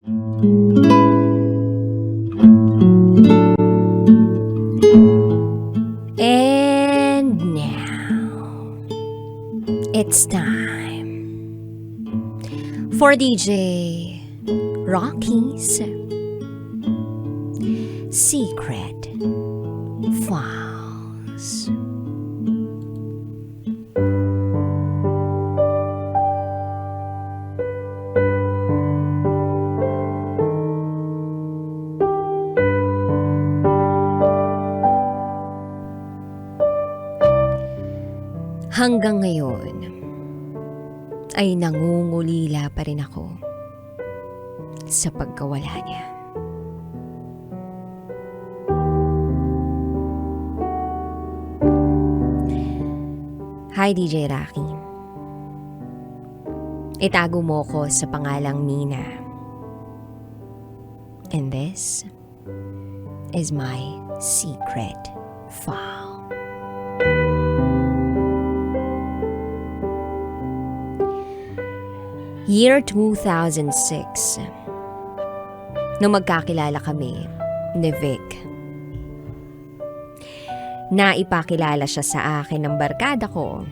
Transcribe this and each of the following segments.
And now, it's time for DJ Rocky's Secret Files. Hanggang ngayon ay nangungulila pa rin ako sa pagkawala niya. Hi DJ Rocky. Itago mo ko sa pangalang Nina. And this is my secret file. Year 2006, nung magkakilala kami ni Vic. Naipakilala siya sa akin ng barkada ko,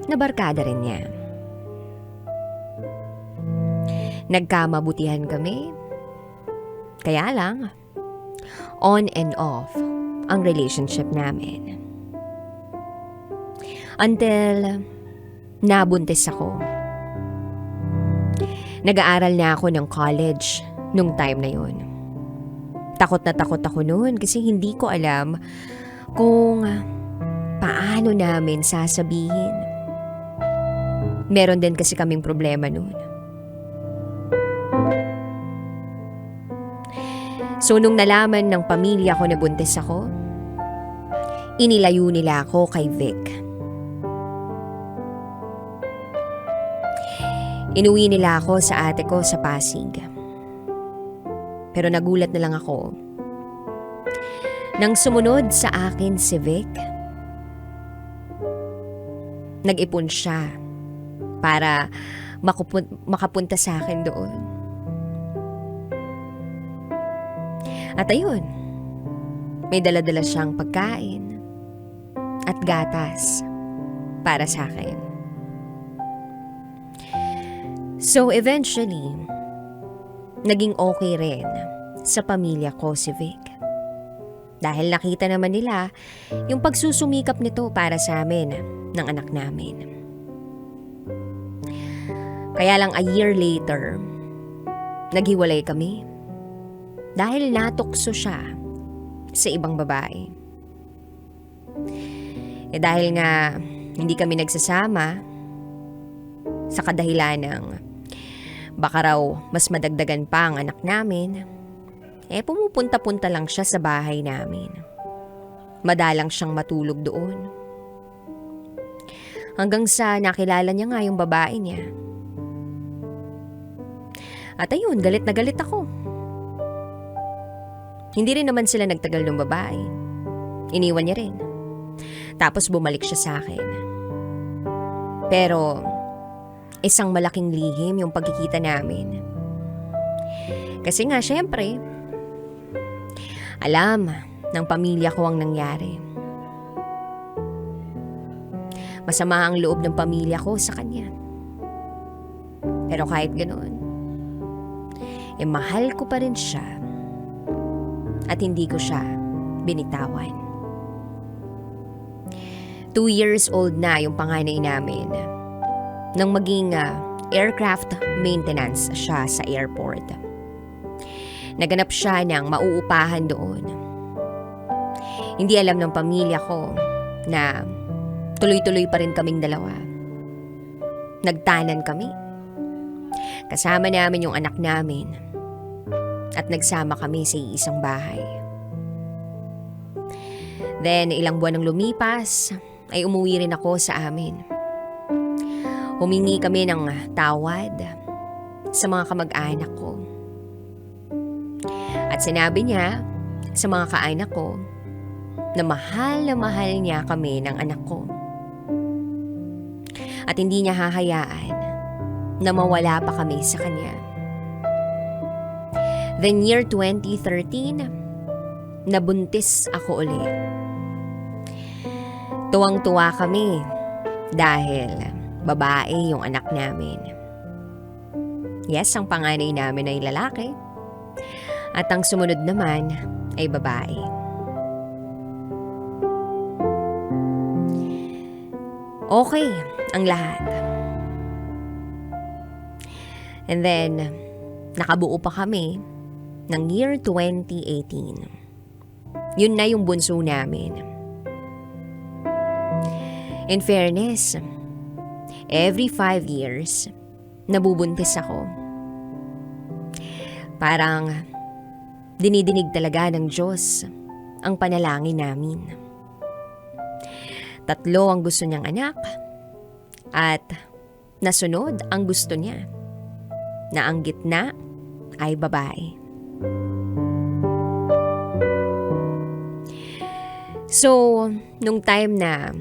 na barkada rin niya. Nagkamabutihan kami, kaya lang, on and off ang relationship namin. Until nabuntis ako. Nag-aaral na ako ng college nung time na yun. Takot na takot ako noon kasi hindi ko alam kung paano namin sasabihin. Meron din kasi kaming problema noon. So nung nalaman ng pamilya ko na buntis ako, inilayo nila ako kay Vic. Inuwi nila ako sa ate ko sa Pasig. Pero nagulat na lang ako nang sumunod sa akin si Vic. Nag-ipon siya para makapunta sa akin doon. At ayun, may dala-dala siyang pagkain at gatas para sa akin. So eventually, naging okay rin sa pamilya ko si Vic. Dahil nakita naman nila yung pagsusumikap nito para sa amin ng anak namin. Kaya lang a year later, naghiwalay kami. Dahil natukso siya sa ibang babae. Dahil nga hindi kami nagsasama sa kadahilan ng baka raw mas madagdagan pa ang anak namin, pumupunta-punta lang siya sa bahay namin. Madalang siyang matulog doon. Hanggang sa nakilala niya nga yung babae niya. At ayun, galit na galit ako. Hindi rin naman sila nagtagal ng babae. Iniwan niya rin. Tapos bumalik siya sa akin. Pero isang malaking lihim yung pagkikita namin. Kasi nga, syempre, alam ng pamilya ko ang nangyari. Masama ang loob ng pamilya ko sa kanya. Pero kahit ganoon, mahal ko pa rin siya at hindi ko siya binitawan. 2 years old na yung panganay namin nang maging aircraft maintenance siya sa airport. Naganap siya ng mauupahan doon. Hindi alam ng pamilya ko na tuloy-tuloy pa rin kaming dalawa. Nagtanan kami. Kasama namin yung anak namin at nagsama kami sa isang bahay. Then ilang buwan nang lumipas ay umuwi rin ako sa amin. Humingi kami ng tawad sa mga kamag-anak ko. At sinabi niya sa mga kaanak ko na mahal niya kami ng anak ko. At hindi niya hahayaan na mawala pa kami sa kanya. Then year 2013, nabuntis ako uli. Tuwang-tuwa kami dahil babae yung anak namin. Yes, ang panganay namin ay lalaki at ang sumunod naman ay babae. Okay ang lahat. And then, nakabuo pa kami ng year 2018. Yun na yung bunso namin. In fairness, every 5 years, nabubuntis ako. Parang dinidinig talaga ng Diyos ang panalangin namin. 3 ang gusto niyang anak at nasunod ang gusto niya na ang gitna ay babae. So, nung time na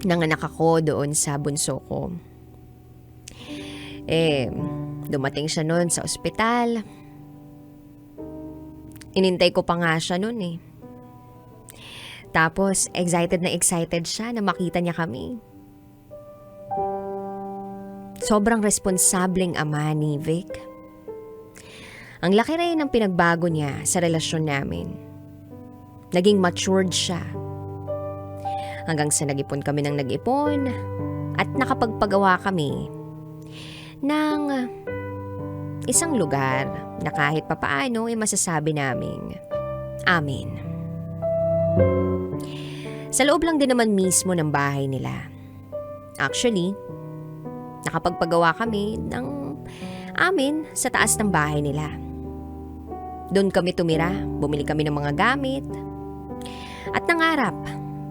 nanganak ako doon sa bunso ko, dumating siya noon sa ospital. Inintay ko pa nga siya noon eh. Tapos, excited siya na makita niya kami. Sobrang responsableng ama ni Vic. Ang laki rin ng pinagbago niya sa relasyon namin. Naging matured siya. Hanggang sa nag-ipon kami ng nag-ipon at nakapagpagawa kami ng isang lugar na kahit papaano ay masasabi naming amin. Sa loob lang din naman mismo ng bahay nila. Actually, nakapagpagawa kami ng amin sa taas ng bahay nila. Doon kami tumira, bumili kami ng mga gamit at nangarap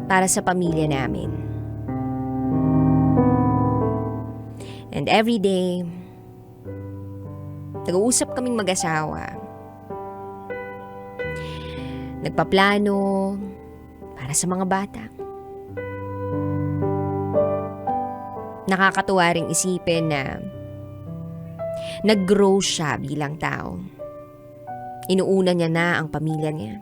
para sa pamilya namin. And every day, nag-uusap kaming mag-asawa. Nagpaplano para sa mga bata. Nakakatuwa ring isipin na nag-grow siya bilang tao. Inuuna niya na ang pamilya niya.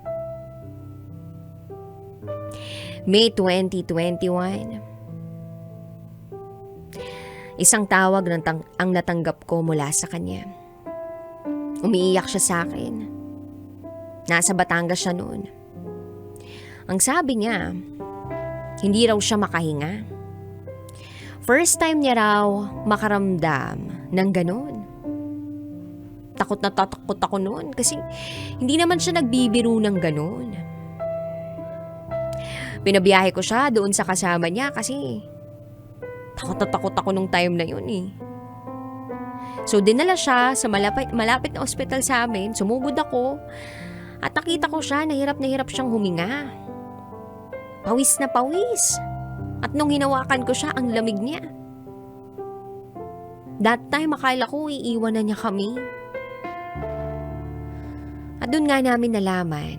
May 2021, isang tawag ang natanggap ko mula sa kanya. Umiiyak siya sa akin. Nasa Batangas siya noon. Ang sabi niya, hindi raw siya makahinga. First time niya raw makaramdam ng ganun. Takot na tatakot ako noon kasi hindi naman siya nagbibiro ng ganun. Pinabiyahe ko siya doon sa kasama niya kasi takot na takot ako nung time na yun eh. So dinala siya sa malapit na ospital sa amin, sumugod ako at nakita ko siya na hirap siyang huminga. Pawis na pawis. At nung hinawakan ko siya, ang lamig niya. That time, akala ko iiwan na niya kami. At doon nga namin nalaman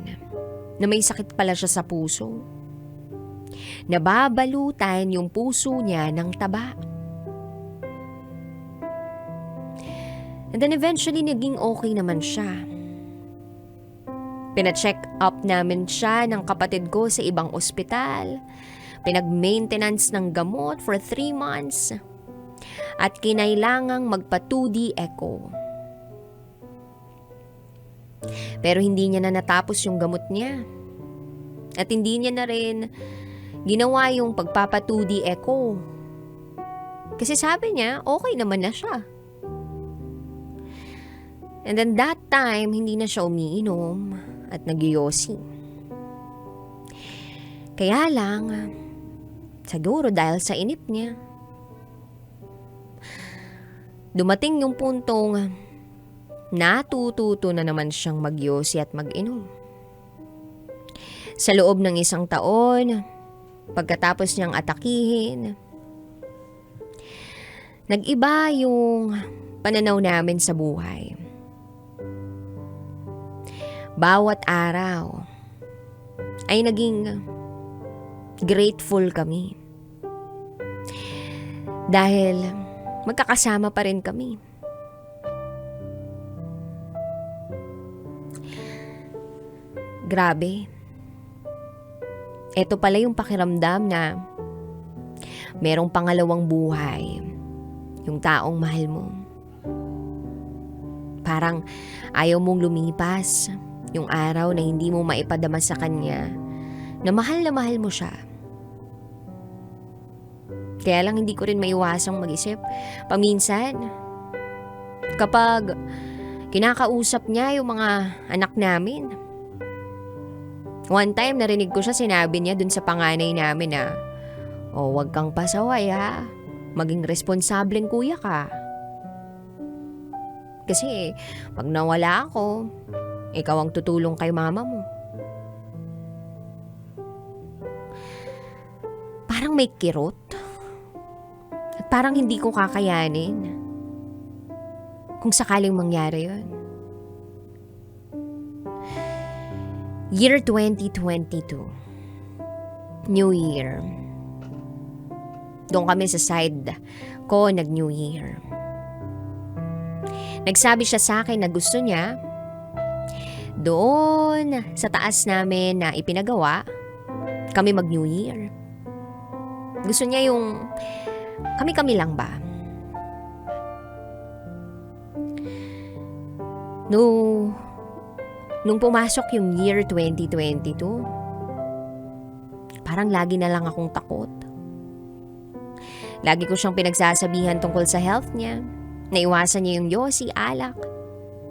na may sakit pala siya sa puso. Nababalutan yung puso niya ng taba. And then eventually, naging okay naman siya. Pina-check up namin siya ng kapatid ko sa ibang ospital. Pinag-maintenance ng gamot for 3 months. At kinailangang magpa-2D echo. Pero hindi niya na natapos yung gamot niya. At hindi niya na rin ginawa yung pagpapa-2D echo. Kasi sabi niya, okay naman na siya. And then that time, hindi na siya umiinom at nagyoyosi. Kaya lang, siguro dahil sa inip niya, dumating yung puntong natututo na naman siyang magyosi at mag-inom. Sa loob ng 1 taon, pagkatapos niyang atakihin, nag-iba yung pananaw namin sa buhay. Bawat araw ay naging grateful kami. Dahil magkakasama pa rin kami. Grabe. Ito pala yung pakiramdam na merong pangalawang buhay, yung taong mahal mo. Parang ayaw mong lumipas yung araw na hindi mo maipadama sa kanya na mahal mo siya. Kaya lang hindi ko rin maiwasang mag-isip paminsan kapag kinakausap niya yung mga anak namin. One time narinig ko siya, sinabi niya dun sa panganay namin na, "Wag kang pasaway ha, maging responsableng kuya ka. Kasi pag nawala ako, ikaw ang tutulong kay mama mo." Parang may kirot. At parang hindi ko kakayanin kung sakaling mangyari yun. Year 2022. New Year. Doon kami sa side ko nag-New Year. Nagsabi siya sa akin na gusto niya doon sa taas namin na ipinagawa kami mag-New Year. Gusto niya yung kami-kami lang ba? Nung pumasok yung year 2022, parang lagi na lang akong takot. Lagi ko siyang pinagsasabihan tungkol sa health niya. Naiwasan niya yung yosi, alak.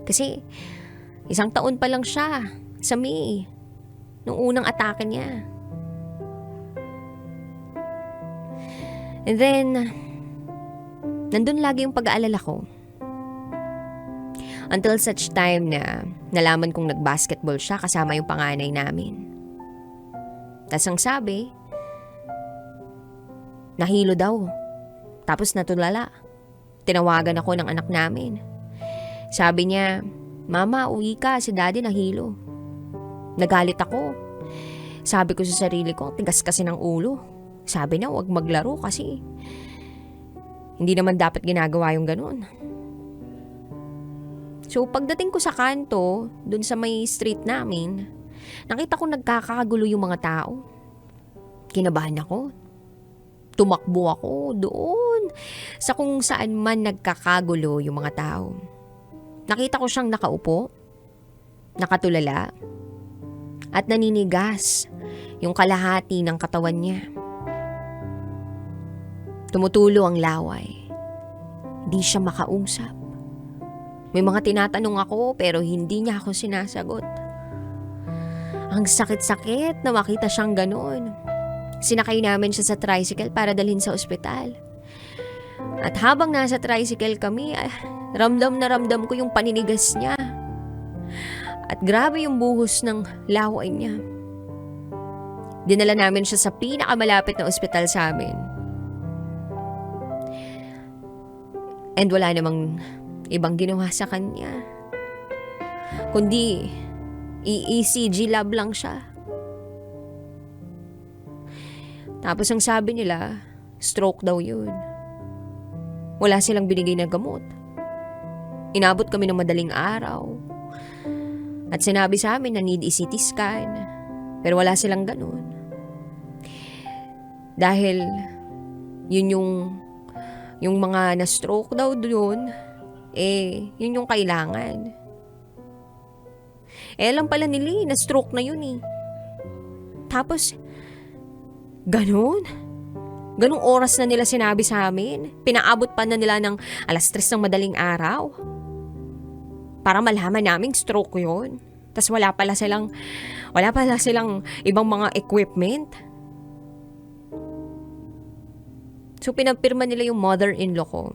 Kasi 1 taon pa lang siya sa May, nung unang atake niya. And then, nandun lagi yung pag-aalala ko. Until such time na nalaman kong nag-basketball siya kasama yung panganay namin. Tas ang sabi, nahilo daw. Tapos natulala. Tinawagan ako ng anak namin. Sabi niya, "Mama, uwi ka, si daddy nahilo." Nagalit ako. Sabi ko sa sarili ko, tigas kasi ng ulo. Sabi na, huwag maglaro kasi hindi naman dapat ginagawa yung ganun. So pagdating ko sa kanto, dun sa may street namin, nakita ko nagkakagulo yung mga tao. Kinabahan ako. Tumakbo ako doon sa kung saan man nagkakagulo yung mga tao. Nakita ko siyang nakaupo, nakatulala, at naninigas yung kalahati ng katawan niya. Tumutulo ang laway. Di siya makausap. May mga tinatanong ako pero hindi niya ako sinasagot. Ang sakit-sakit na makita siyang ganoon. Sinakay namin siya sa tricycle para dalhin sa ospital. At habang nasa tricycle kami, ramdam na ramdam ko yung paninigas niya. At grabe yung buhos ng laway niya. Dinala namin siya sa pinakamalapit na ospital sa amin. And wala namang ibang ginawa sa kanya, kundi ECG lab lang siya. Tapos ang sabi nila, stroke daw yun. Wala silang binigay na gamot. Inabot kami ng madaling araw. At sinabi sa amin na need CT scan. Pero wala silang ganun. Dahil yun yung mga na-stroke daw doon, yun yung kailangan. Alam pala nila, na-stroke na yun eh. Tapos, ganun oras na nila sinabi sa amin. Pinaabot pa na nila ng 3:00 ng madaling araw. Para malaman naming stroke yun. Tapos wala pala silang ibang mga equipment. So pinapirma nila yung mother-in-law ko.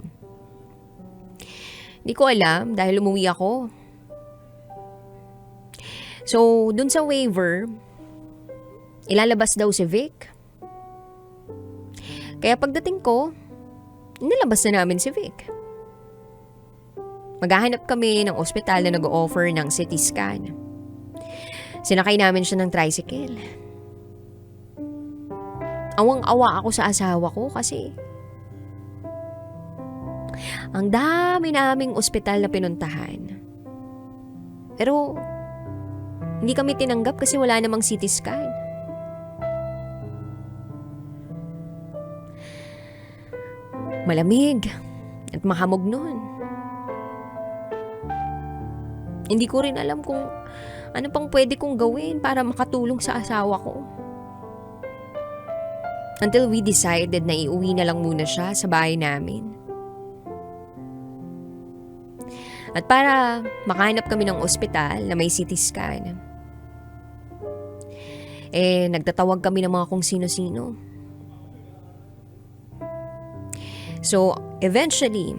Hindi ko alam dahil umuwi ako. So dun sa waiver, ilalabas daw si Vic. Kaya pagdating ko, nilabas na namin si Vic. Maghahanap kami ng ospital na nag-o-offer ng CT scan. Sinakay namin siya ng tricycle. Awang-awa ako sa asawa ko kasi ang dami naming ospital na pinuntahan. Pero Hindi kami tinanggap kasi wala namang CT scan. Malamig at mahamog noon. Hindi ko rin alam kung ano pang pwede kong gawin para makatulong sa asawa ko. Until we decided na iuwi na lang muna siya sa bahay namin. At para makahanap kami ng ospital na may CT scan, nagtatawag kami ng mga kung sino-sino. So, eventually,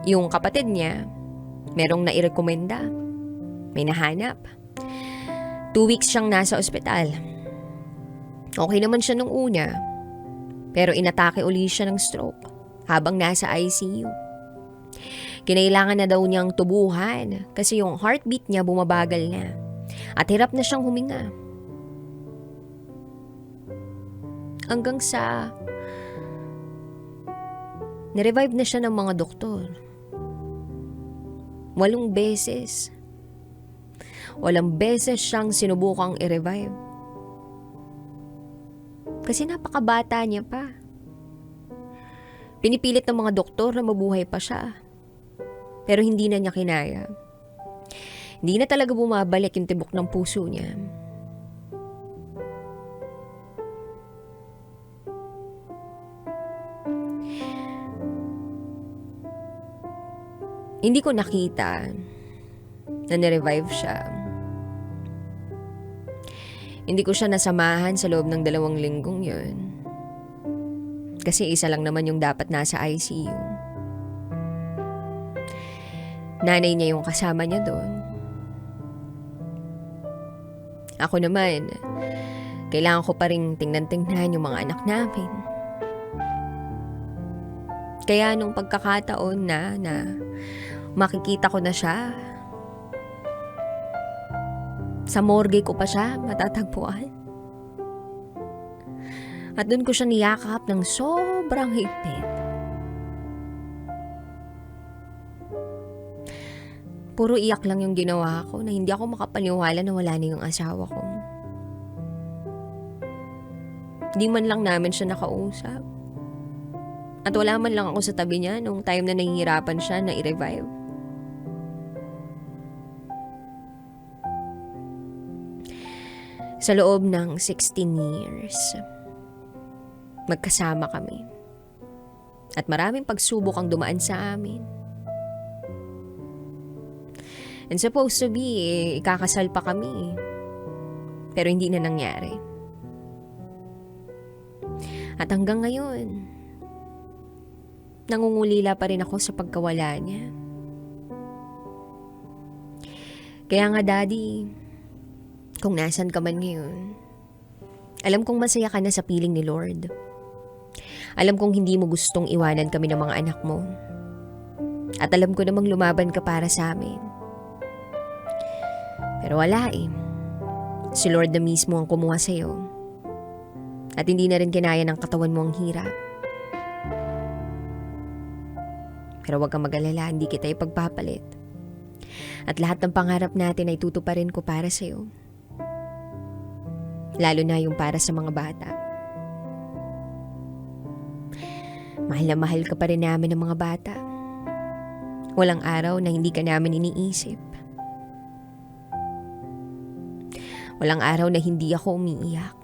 yung kapatid niya, merong nairekomenda. May nahanap. 2 weeks siyang nasa ospital. Okay naman siya nung una. Pero inatake uli siya ng stroke habang nasa ICU. Kinailangan na daw niyang tubuhan kasi yung heartbeat niya bumabagal na. At hirap na siyang huminga. Hanggang sa nirevive na siya ng mga doktor. 8 beses. 8 beses siyang sinubukang i-revive. Kasi napakabata niya pa. Pinipilit ng mga doktor na mabuhay pa siya. Pero hindi na niya kinaya. Hindi na talaga bumabalik yung tibok ng puso niya. Hindi ko nakita na nirevive siya. Hindi ko siya nasamahan sa loob ng 2 linggong yun. Kasi isa lang naman yung dapat nasa ICU. Nanay niya yung kasama niya doon. Ako naman, kailangan ko pa rin tingnan-tingnan yung mga anak namin. Kaya nung pagkakataon na makikita ko na siya, sa morgue ko pa siya matatagpuan. At doon ko siya niyakap ng sobrang higpit. Puro iyak lang yung ginawa ko na hindi ako makapaniwala na wala na yung asawa ko. Hindi man lang namin siya nakausap. At wala man lang ako sa tabi niya nung time na nahihirapan siya na i-revive. Sa loob ng 16 years, magkasama kami. At maraming pagsubok ang dumaan sa amin. And supposed to be, ikakasal pa kami. Pero hindi na nangyari. At hanggang ngayon, nangungulila pa rin ako sa pagkawala niya. Kaya nga, Daddy, kung nasan ka man ngayon, alam kong masaya ka na sa piling ni Lord. Alam kong hindi mo gustong iwanan kami ng mga anak mo. At alam ko namang lumaban ka para sa amin. Pero wala eh. Si Lord na mismo ang kumuha sa'yo. At hindi na rin kinaya ng katawan mo ang hirap. Pero huwag kang mag-alala, hindi kita ipagpapalit. At lahat ng pangarap natin ay tutuparin ko para sa'yo. Lalo na yung para sa mga bata. Mahal na mahal ka pa rin namin ng mga bata. Walang araw na hindi ka namin iniisip. Walang araw na hindi ako umiiyak.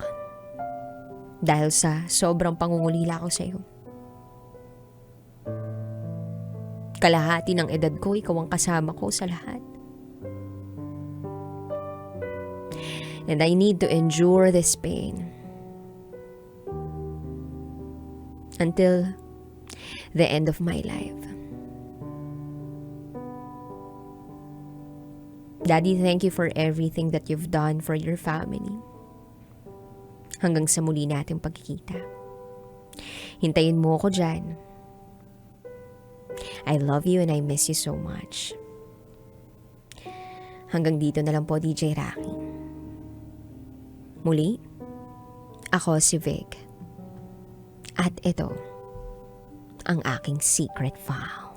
Dahil sa sobrang pangungulila ko sa'yo. Kalahati ng edad ko, ikaw ang kasama ko sa lahat. And I need to endure this pain until the end of my life. Daddy, thank you for everything that you've done for your family. Hanggang sa muli nating pagkikita. Hintayin mo ako dyan. I love you and I miss you so much. Hanggang dito na lang po, DJ Rocky. Muli, ako si Vic. At ito, ang aking secret vow.